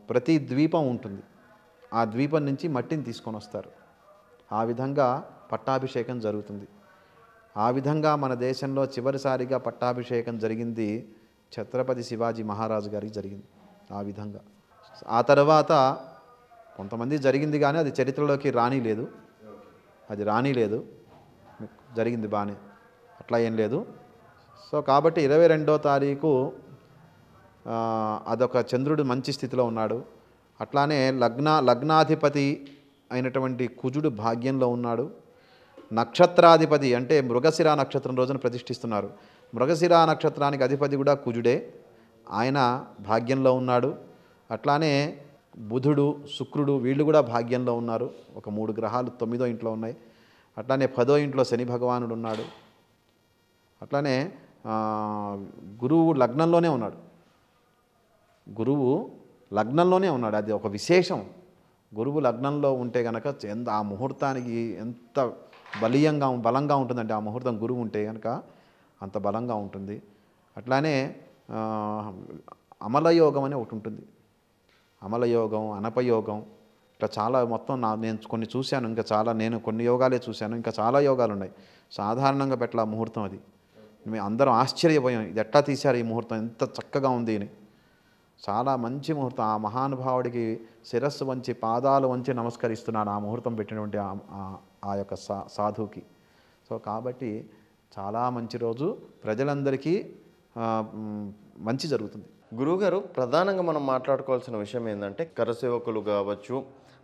ప్రతి ద్వీపం ఉంటుంది, ఆ ద్వీపం నుంచి మట్టిని తీసుకొని వస్తారు. ఆ విధంగా పట్టాభిషేకం జరుగుతుంది. ఆ విధంగా మన దేశంలో చివరిసారిగా పట్టాభిషేకం జరిగింది ఛత్రపతి శివాజీ మహారాజు గారికి జరిగింది. ఆ విధంగా ఆ తర్వాత కొంతమంది జరిగింది కానీ అది చరిత్రలోకి రానిలేదు. జరిగింది బాగానే, అట్లా ఏం లేదు. సో కాబట్టి 22వ తారీఖు అదొక చంద్రుడు మంచి స్థితిలో ఉన్నాడు. అట్లానే లగ్నాధిపతి అయినటువంటి కుజుడు భాగ్యంలో ఉన్నాడు. నక్షత్రాధిపతి అంటే మృగశిర నక్షత్రం రోజున ప్రతిష్ఠిస్తున్నారు. మృగశిర నక్షత్రానికి అధిపతి కూడా కుజుడే, ఆయన భాగ్యంలో ఉన్నాడు. అట్లానే బుధుడు, శుక్రుడు వీళ్ళు కూడా భాగ్యంలో ఉన్నారు. ఒక 3 గ్రహాలు 9వ ఇంట్లో ఉన్నాయి. అట్లానే 10వ ఇంట్లో శని భగవానుడు ఉన్నాడు. అట్లానే గురువు లగ్నంలోనే ఉన్నాడు. అది ఒక విశేషం. గురువు లగ్నంలో ఉంటే కనుక ఆ ముహూర్తానికి ఎంత బలంగా ఉంటుందంటే ఆ ముహూర్తం గురువు ఉంటే కనుక అంత బలంగా ఉంటుంది. అట్లానే అమలయోగం అని ఒకటి ఉంటుంది. అమలయోగం, అనపయోగం, ఇట్లా చాలా మొత్తం నేను కొన్ని చూశాను. ఇంకా చాలా నేను కొన్ని యోగాలే చూశాను, ఇంకా చాలా యోగాలు ఉన్నాయి. సాధారణంగా పెట్టాల ముహూర్తం అది. మేము అందరం ఆశ్చర్యపోయాం, ఇది ఎట్లా తీశారు ఈ ముహూర్తం, ఎంత చక్కగా ఉంది అని. చాలా మంచి ముహూర్తం. ఆ మహానుభావుడికి శిరస్సు వంచి పాదాలు వంచి నమస్కరిస్తున్నాను ఆ ముహూర్తం పెట్టినటువంటి ఆ యొక్క సాధువుకి. సో కాబట్టి చాలా మంచి రోజు, ప్రజలందరికీ మంచి జరుగుతుంది. గురువుగారు, ప్రధానంగా మనం మాట్లాడుకోవాల్సిన విషయం ఏంటంటే కరసేవకులు కావచ్చు,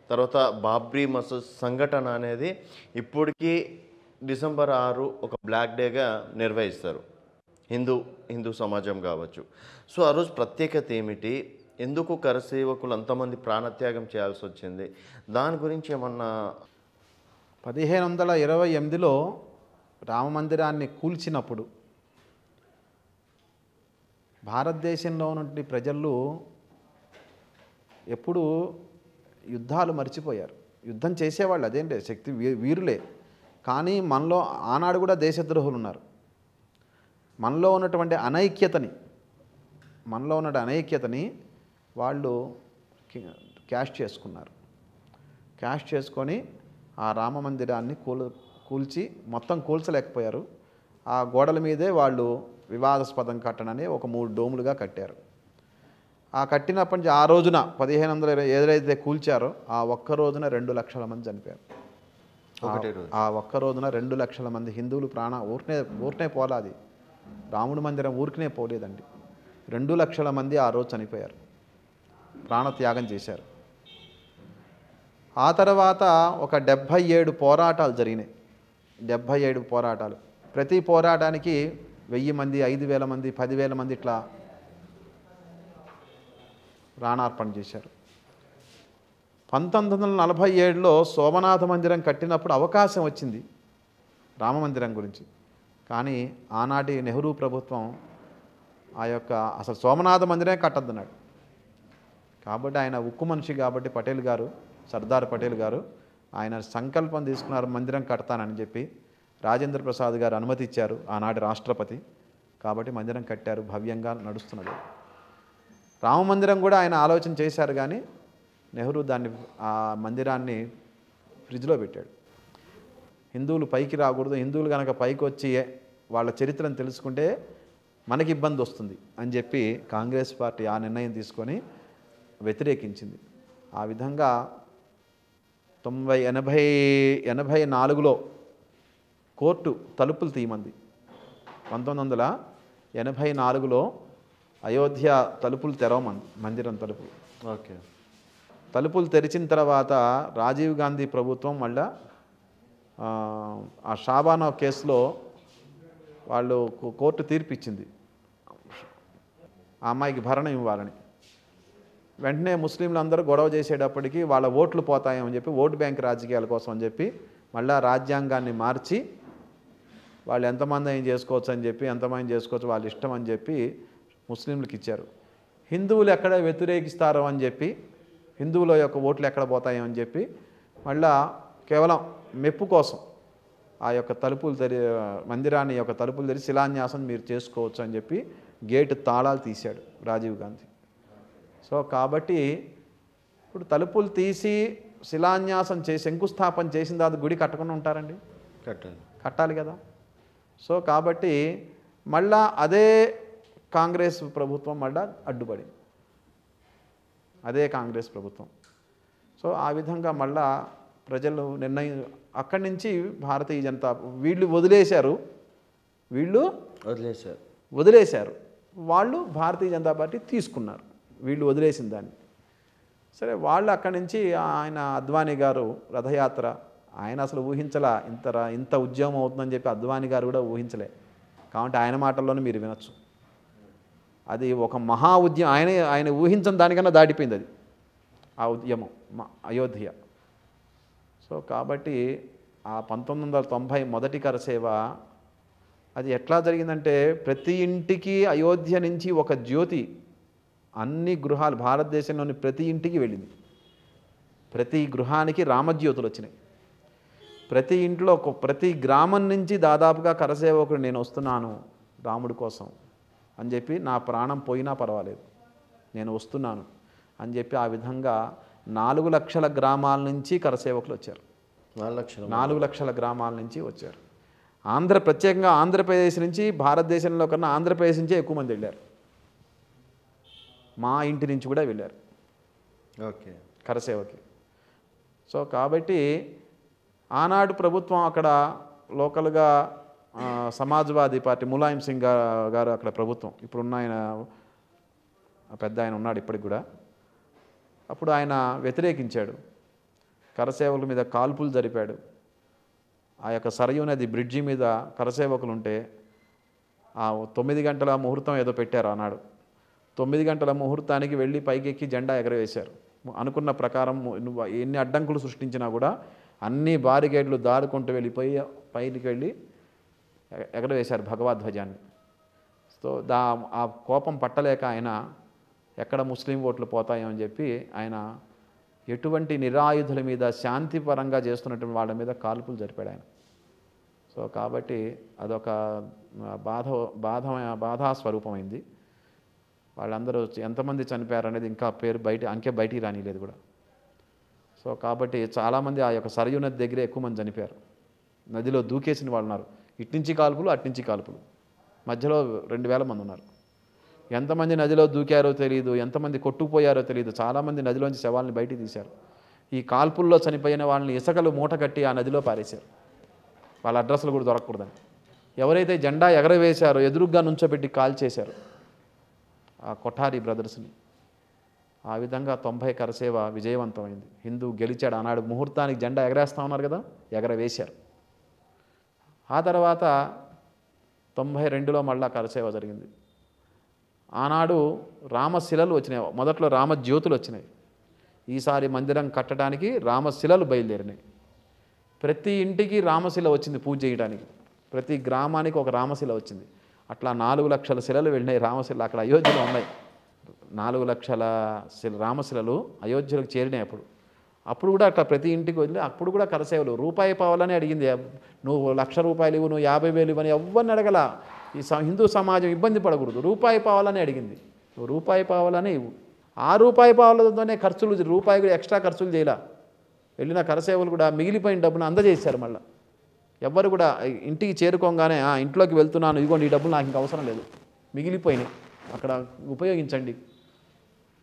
తర్వాత బాబ్రీ మసూద్ సంఘటన అనేది ఇప్పటికీ డిసెంబర్ 6 ఒక బ్లాక్ డేగా నిర్వహిస్తారు హిందూ సమాజం కావచ్చు. సో ఆ రోజు ప్రత్యేకత ఏమిటి? ఎందుకు కరసేవకులు అంతమంది ప్రాణత్యాగం చేయాల్సి వచ్చింది? దాని గురించి ఏమన్నా? 1528లో రామ మందిరాన్ని కూల్చినప్పుడు భారతదేశంలో ఉన్నటువంటి ప్రజలు ఎప్పుడు యుద్ధాలు మర్చిపోయారు. యుద్ధం చేసేవాళ్ళు అదేంటే శక్తి వీరులే, కానీ మనలో ఆనాడు కూడా దేశద్రోహులు ఉన్నారు. మనలో ఉన్నటువంటి అనైక్యతని వాళ్ళు క్యాష్ చేసుకొని ఆ రామ మందిరాన్ని కూల్చి మొత్తం కూల్చలేకపోయారు. ఆ గోడల మీదే వాళ్ళు వివాదాస్పదం కట్టనని ఒక 3 డోములుగా కట్టారు. ఆ కట్టినప్పటి నుంచి ఆ రోజున 1500 ఏదైతే కూల్చారో ఆ ఒక్క రోజున 2 లక్షల మంది చనిపోయారు. ఒకటే రోజు. ఆ ఒక్క రోజున 2 లక్షల మంది హిందువులు ఊరినే పోలాది. రాముడి మందిరం ఊరికనే పోలేదండి. 2 లక్షల మంది ఆ రోజు చనిపోయారు, ప్రాణత్యాగం చేశారు. ఆ తర్వాత ఒక 77 పోరాటాలు జరిగినాయి. 77 పోరాటాలు. ప్రతి పోరాటానికి 1000 మంది, 5000 మంది, 10,000 మంది ఇట్లా ప్రాణార్పణ చేశారు. 1947లో సోమనాథ మందిరం కట్టినప్పుడు అవకాశం వచ్చింది రామ మందిరం గురించి. కానీ ఆనాటి నెహ్రూ ప్రభుత్వం అసలు సోమనాథ మందిరమే కట్టద్దన్నాడు. కాబట్టి ఆయన ఉక్కు మనిషి కాబట్టి పటేల్ గారు, సర్దార్ పటేల్ గారు ఆయన సంకల్పం తీసుకున్నారు, మందిరం కడతానని చెప్పి. రాజేంద్ర ప్రసాద్ గారు అనుమతి ఇచ్చారు, ఆనాటి రాష్ట్రపతి. కాబట్టి మందిరం కట్టారు, భవ్యంగా నడుస్తున్నది. రామ మందిరం కూడా ఆయన ఆలోచన చేశారు, కానీ నెహ్రూ ఆ మందిరాన్ని ఫ్రిడ్జ్లో పెట్టాడు. హిందువులు పైకి రాకూడదు, హిందువులు కనుక పైకి వచ్చి వాళ్ళ చరిత్రను తెలుసుకుంటే మనకి ఇబ్బంది వస్తుంది అని చెప్పి కాంగ్రెస్ పార్టీ ఆ నిర్ణయం తీసుకొని వ్యతిరేకించింది. ఆ విధంగా 1984లో కోర్టు తలుపులు తీయమంది. 1984లో అయోధ్య తలుపులు తెరవమంది, మందిరం తలుపులు. ఓకే. తలుపులు తెరిచిన తర్వాత రాజీవ్ గాంధీ ప్రభుత్వం మళ్ళా ఆ షాబానా కేసులో వాళ్ళు కోర్టు తీర్పు ఇచ్చింది ఆ అమ్మాయికి భరణం ఇవ్వాలని. వెంటనే ముస్లింలు అందరూ గొడవ చేసేటప్పటికి వాళ్ళ ఓట్లు పోతాయని చెప్పి, ఓటు బ్యాంక్ రాజకీయాల కోసం అని చెప్పి మళ్ళా రాజ్యాంగాన్ని మార్చి వాళ్ళు ఎంతమంది అయినా చేసుకోవచ్చు అని చెప్పి, ఎంతమంది చేసుకోవచ్చు వాళ్ళ ఇష్టం అని చెప్పి ముస్లింలకు ఇచ్చారు. హిందువులు ఎక్కడ వ్యతిరేకిస్తారో అని చెప్పి, హిందువుల యొక్క ఓట్లు ఎక్కడ పోతాయో అని చెప్పి మళ్ళా కేవలం మెప్పు కోసం ఆ యొక్క మందిరాన్ని యొక్క తలుపులు తెరిచి శిలాన్యాసం మీరు చేసుకోవచ్చు అని చెప్పి గేటు తాళాలు తీశాడు రాజీవ్ గాంధీ. సో కాబట్టి ఇప్పుడు తలుపులు తీసి శిలాన్యాసం చేసి శంకుస్థాపన చేసిన తర్వాత గుడి కట్టకుండా ఉంటారండి? కట్టాలి కదా. సో కాబట్టి మళ్ళా అదే కాంగ్రెస్ ప్రభుత్వం మళ్ళా అడ్డుపడింది, అదే కాంగ్రెస్ ప్రభుత్వం. సో ఆ విధంగా మళ్ళా ప్రజలు నిర్ణయం, అక్కడి నుంచి భారతీయ జనతా వీళ్ళు వదిలేశారు, వాళ్ళు భారతీయ జనతా పార్టీ తీసుకున్నారు, వీళ్ళు వదిలేసిన దాన్ని. సరే, వాళ్ళు అక్కడి నుంచి ఆయన అద్వానీ గారు రథయాత్ర, ఆయన అసలు ఊహించలా ఇంత ఉద్యమం అవుతుందని చెప్పి అద్వానీ గారు కూడా ఊహించలే. కాబట్టి ఆయన మాటల్లోనే మీరు వినొచ్చు. అది ఒక మహా ఉద్యమం, ఆయన ఊహించని దానికన్నా దాటిపోయింది అది ఆ ఉద్యమం అయోధ్య. సో కాబట్టి ఆ 1990 మొదటి కరసేవ అది ఎట్లా జరిగిందంటే, ప్రతి ఇంటికి అయోధ్య నుంచి ఒక జ్యోతి అన్ని గృహాలు, భారతదేశంలోని ప్రతి ఇంటికి వెళ్ళింది. ప్రతి గృహానికి రామజ్యోతులు వచ్చినాయి. ప్రతి ఇంట్లో ప్రతి గ్రామం నుంచి దాదాపుగా కరసేవకుడు నేను వస్తున్నాను రాముడి కోసం అని చెప్పి, నా ప్రాణం పోయినా పర్వాలేదు నేను వస్తున్నాను అని చెప్పి, ఆ విధంగా 4 లక్షల గ్రామాల నుంచి కరసేవకులు వచ్చారు. 4 లక్షల గ్రామాల నుంచి వచ్చారు. ప్రత్యేకంగా ఆంధ్రప్రదేశ్ నుంచి, భారతదేశంలో కన్నా ఆంధ్రప్రదేశ్ నుంచే ఎక్కువ మంది వెళ్ళారు. మా ఇంటి నుంచి కూడా వెళ్ళారు ఓకే కరసేవకి. సో కాబట్టి ఆనాడు ప్రభుత్వం అక్కడ లోకల్గా సమాజ్వాదీ పార్టీ ములాయం సింగ్ గారు అక్కడ ప్రభుత్వం, ఇప్పుడున్న ఆయన పెద్ద ఆయన ఉన్నాడు ఇప్పటికి కూడా. అప్పుడు ఆయన వ్యతిరేకించాడు, కరసేవకుల మీద కాల్పులు జరిపాడు. ఆ యొక్క సరయూ నది బ్రిడ్జి మీద కరసేవకులు ఉంటే ఆ 9 గంటల ముహూర్తం ఏదో పెట్టారు ఆనాడు. 9 గంటల ముహూర్తానికి వెళ్ళి పైకెక్కి జెండా ఎగరవేశారు. అనుకున్న ప్రకారం నువ్వు ఎన్ని అడ్డంకులు సృష్టించినా కూడా అన్ని బారిగేట్లు దారుకుంటూ వెళ్ళిపోయి పైకి వెళ్ళి ఎగరవేశారు భగవద్ధ్వజాన్ని. సో ఆ కోపం పట్టలేక ఆయన ఎక్కడ ముస్లిం ఓట్లు పోతాయో అని చెప్పి ఆయన ఎటువంటి నిరాయుధుల మీద శాంతిపరంగా చేస్తున్నటువంటి వాళ్ళ మీద కాల్పులు జరిపాడు ఆయన. సో కాబట్టి అదొక బాధాస్వరూపమైంది. వాళ్ళందరూ ఎంతమంది చనిపోయారు అనేది ఇంకా అంకె బయటికి రానిలేదు కూడా. సో కాబట్టి చాలామంది ఆ యొక్క సరయూ నది దగ్గరే ఎక్కువ మంది చనిపోయారు. నదిలో దూకేసిన వాళ్ళు ఉన్నారు. ఇట్నుంచి కాల్పులు, అట్నుంచి కాల్పులు, మధ్యలో 2000 మంది ఉన్నారు. ఎంతమంది నదిలో దూకారో తెలియదు, ఎంతమంది కొట్టుకుపోయారో తెలియదు. చాలామంది నదిలోంచి శవాల్ని బయటికి తీశారు. ఈ కాల్పుల్లో చనిపోయిన వాళ్ళని ఇసుకలు మూట కట్టి ఆ నదిలో పారేశారు, వాళ్ళ అడ్రస్లు కూడా దొరకకూడదని. ఎవరైతే జెండా ఎగరవేశారో ఎదురుగ్గా నుంచోబెట్టి కాల్ చేశారు ఆ కొఠారి బ్రదర్స్ని. ఆ విధంగా 90 కరసేవ విజయవంతమైంది. హిందూ గెలిచాడు. ఆనాడు ముహూర్తానికి జెండా ఎగరేస్తా ఉన్నారు కదా, ఎగరవేశారు. ఆ తర్వాత 92లో మళ్ళా కరసేవ జరిగింది. ఆనాడు రామశిలలు వచ్చినాయి, మొదట్లో రామజ్యోతులు వచ్చినాయి. ఈసారి మందిరం కట్టడానికి రామశిలలు బయలుదేరినాయి. ప్రతి ఇంటికి రామశిల వచ్చింది పూజ చేయడానికి, ప్రతి గ్రామానికి ఒక రామశిల వచ్చింది. అట్లా 4 లక్షల శిలలు వెళ్ళినాయి రామశిల. అక్కడ అయోధ్యలో ఉన్నాయి 4 లక్షల రామశిలలు అయోధ్యలోకి చేరినాయి. అప్పుడు కూడా అట్లా ప్రతి ఇంటికి వదిలి అప్పుడు కూడా కరసేవలు. రూపాయి పావాలని అడిగింది. నువ్వు 1,00,000 రూపాయలు ఇవ్వు, నువ్వు 50,000 ఇవ్వని ఎవరిని అడగల. ఈ హిందూ సమాజం ఇబ్బంది పడకూడదు, రూపాయి పావాలని అడిగింది. నువ్వు రూపాయి పావాలనే ఇవ్వు. ఆ రూపాయి పావాలతోనే ఖర్చులు, రూపాయి కూడా ఎక్స్ట్రా ఖర్చులు చేయాల. వెళ్ళిన కరసేవలు కూడా మిగిలిపోయిన డబ్బును అందజేశారు. మళ్ళీ ఎవ్వరు కూడా ఇంటికి చేరుకోగానే ఇంట్లోకి వెళ్తున్నాను, ఇదిగోండి ఈ డబ్బులు నాకు ఇంకా అవసరం లేదు, మిగిలిపోయినాయి అక్కడ ఉపయోగించండి.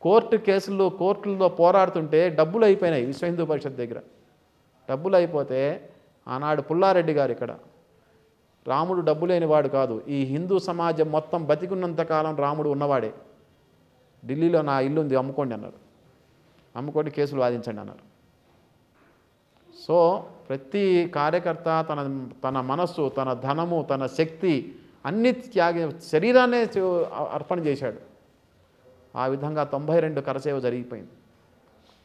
కోర్టుల్లో పోరాడుతుంటే డబ్బులు అయిపోయినాయి విశ్వ హిందూ పరిషత్ దగ్గర. డబ్బులు అయిపోతే ఆనాడు పుల్లారెడ్డి గారు ఇక్కడ, రాముడు డబ్బు లేనివాడు కాదు, ఈ హిందూ సమాజం మొత్తం బతికున్నంతకాలం రాముడు ఉన్నవాడే, ఢిల్లీలో నా ఇల్లు ఉంది అమ్ముకోండి అన్నారు. అమ్ముకోండి, కేసులు వాదించండి అన్నారు. సో ప్రతి కార్యకర్త తన మనస్సు, తన ధనము, తన శక్తి అన్ని శరీరాన్నే అర్పణ చేశాడు. ఆ విధంగా 92 కరసేవ జరిగిపోయింది.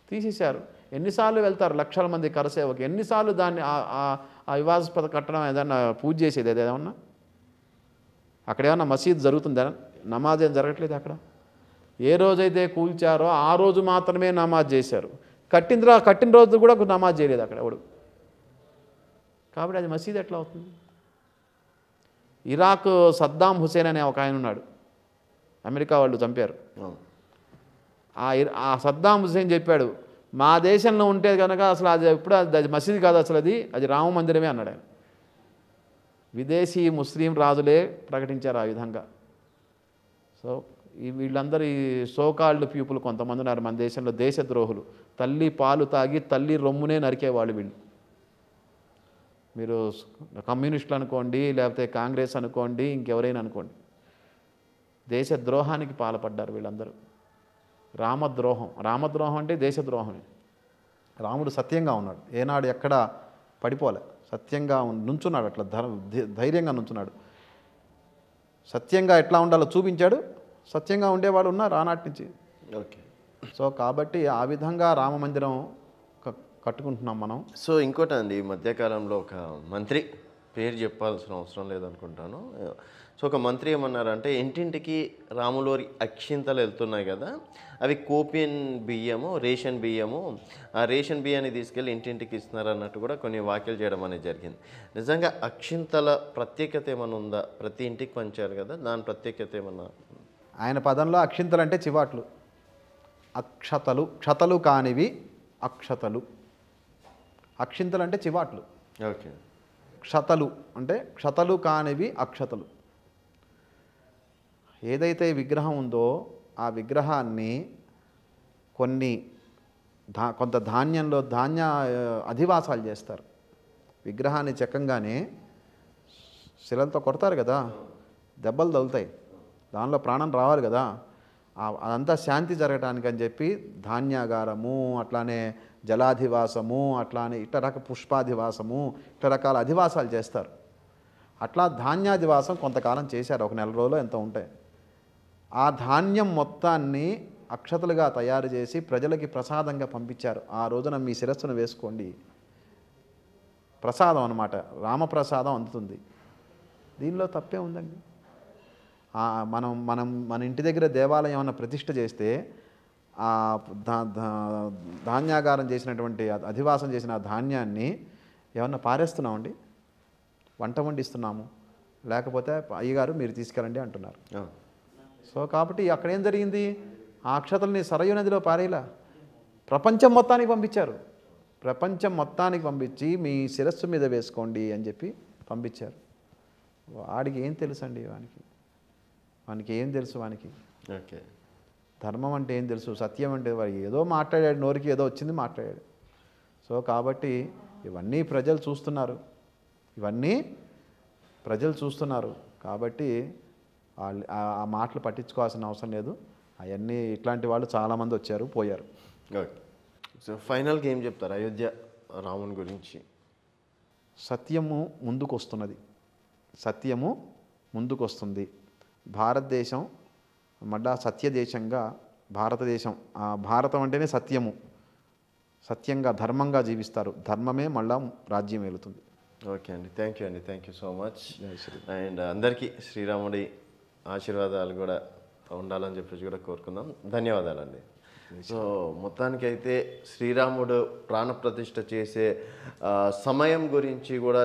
తీసేశారు. ఎన్నిసార్లు వెళ్తారు లక్షల మంది కరసేవకి, ఎన్నిసార్లు దాన్ని ఆ వివాదాస్పద కట్టడం ఏదన్నా పూజ చేసేది ఏదేమన్నా? అక్కడ ఏమన్నా మసీద్ జరుగుతుందా? నమాజ్ ఏం జరగట్లేదు అక్కడ. ఏ రోజైతే కూల్చారో ఆ రోజు మాత్రమే నమాజ్ చేశారు. కట్టిన రోజు కూడా నమాజ్ చేయలేదు అక్కడ ఎవడు. కాబట్టి అది మసీద్ ఎట్లా అవుతుంది? ఇరాక్ సద్దాం హుసేన్ అనే ఒక ఆయన ఉన్నాడు, అమెరికా వాళ్ళు చంపారు. ఆ సద్దాం హుసేన్ చెప్పాడు, మా దేశంలో ఉంటే కనుక అసలు అది ఎప్పుడు అది మసీద్ కాదు, అసలు అది రామ మందిరమే అన్నాడు ఆయన. విదేశీ ముస్లిం రాజులే ప్రకటించారు ఆ విధంగా. సో వీళ్ళందరూ ఈ సోకాల్డ్ పీపుల్ కొంతమంది ఉన్నారు మన దేశంలో, దేశద్రోహులు. తల్లి పాలు తాగి తల్లి రొమ్మునే నరికేవాళ్ళు వీళ్ళు. మీరు కమ్యూనిస్టులు అనుకోండి, లేకపోతే కాంగ్రెస్ అనుకోండి, ఇంకెవరైనా అనుకోండి, దేశద్రోహానికి పాల్పడ్డారు వీళ్ళందరూ. రామద్రోహం అంటే దేశద్రోహమే. రాముడు సత్యంగా ఉన్నాడు, ఏనాడు ఎక్కడ పడిపోలే, సత్యంగా నుంచున్నాడు, అట్లా ధైర్యంగా నుంచున్నాడు. సత్యంగా ఎట్లా ఉండాలో చూపించాడు, సత్యంగా ఉండేవాడు ఉన్నారు ఆనాటి నుంచి. ఓకే. సో కాబట్టి ఆ విధంగా రామ మందిరం కట్టుకుంటున్నాం మనం. సో ఇంకోటి అండి, ఈ మధ్యకాలంలో ఒక మంత్రి, పేరు చెప్పాల్సిన అవసరం లేదనుకుంటాను, సో ఒక మంత్రి ఏమన్నారంటే, ఇంటింటికి రాములోరి అక్షింతలు వెళ్తున్నాయి కదా, అవి కోపియన్ బియ్యము, రేషన్ బియ్యము, ఆ రేషన్ బియ్యాన్ని తీసుకెళ్ళి ఇంటింటికి ఇస్తున్నారు అన్నట్టు కూడా కొన్ని వ్యాఖ్యలు చేయడం అనేది జరిగింది. నిజంగా అక్షింతల ప్రత్యేకత ఏమైనా ఉందా? ప్రతి ఇంటికి పంచారు కదా, దాని ప్రత్యేకత ఏమన్నా? ఆయన పదంలో అక్షింతలు అంటే చివాట్లు, క్షతలు కానివి అక్షతలు. అక్షింతలు అంటే చివాట్లు. ఓకే. క్షతలు అంటే క్షతలు కానివి అక్షతలు. ఏదైతే విగ్రహం ఉందో ఆ విగ్రహాన్ని కొంత ధాన్యంలో అధివాసాలు చేస్తారు. విగ్రహాన్ని చెక్కంగానే శిలలతో కొడతారు కదా, దెబ్బలు తగులుతాయి, దానిలో ప్రాణం రావాలి కదా, అదంతా శాంతి జరగటానికి అని చెప్పి ధాన్యాగారము, అట్లానే జలాధివాసము, అట్లానే ఇట్లా పుష్పాధివాసము, ఇట్లా రకాల అధివాసాలు చేస్తారు. అట్లా ధాన్యాధివాసం కొంతకాలం చేశారు, ఒక 4 రోజులు ఎంత ఉంటాయి. ఆ ధాన్యం మొత్తాన్ని అక్షతలుగా తయారు చేసి ప్రజలకి ప్రసాదంగా పంపించారు. ఆ రోజున మీ శిరస్సును వేసుకోండి, ప్రసాదం అన్నమాట, రామప్రసాదం అందుతుంది. దీనిలో తప్పే ఉందండి. మన ఇంటి దగ్గర దేవాలయం ఏమన్నా ప్రతిష్ఠ చేస్తే ఆ ధాన్యాగారం చేసినటువంటి అధివాసం చేసిన ఆ ధాన్యాన్ని ఏమన్నా పారేస్తున్నామండి? వంట వండిస్తున్నాము, లేకపోతే అయ్యగారు మీరు తీసుకెళ్ళండి అంటున్నారు. సో కాబట్టి అక్కడ ఏం జరిగింది? ఆ అక్షతల్ని సరయూ నదిలో పారేలా ప్రపంచం మొత్తానికి పంపించారు. ప్రపంచం మొత్తానికి పంపించి మీ శిరస్సు మీద వేసుకోండి అని చెప్పి పంపించారు. వాడికి ఏం తెలుసు అండి? వానికి ఏం తెలుసు? ఓకే. ధర్మం అంటే ఏం తెలుసు? సత్యం అంటే వాడు ఏదో మాట్లాడాడు, నోరికి ఏదో వచ్చింది మాట్లాడాడు. సో కాబట్టి ఇవన్నీ ప్రజలు చూస్తున్నారు, ఇవన్నీ ప్రజలు చూస్తున్నారు. కాబట్టి ఆ మాటలు పట్టించుకోవాల్సిన అవసరం లేదు. అవన్నీ ఇట్లాంటి వాళ్ళు చాలామంది వచ్చారు, పోయారు. ఓకే. సో ఫైనల్గా ఏం చెప్తారు అయోధ్య రాముని గురించి? సత్యము ముందుకు వస్తున్నది, సత్యము ముందుకు వస్తుంది. భారతదేశం మళ్ళా సత్యదేశంగా భారతదేశం, భారతం అంటేనే సత్యము, సత్యంగా ధర్మంగా జీవిస్తారు. ధర్మమే మళ్ళా రాజ్యం వెళుతుంది. ఓకే అండి, thank you so much. And అందరికీ శ్రీరాముడి ఆశీర్వాదాలు కూడా ఉండాలని చెప్పేసి కూడా కోరుకుందాం. ధన్యవాదాలండి. సో మొత్తానికైతే శ్రీరాముడు ప్రాణప్రతిష్ఠ చేసే సమయం గురించి కూడా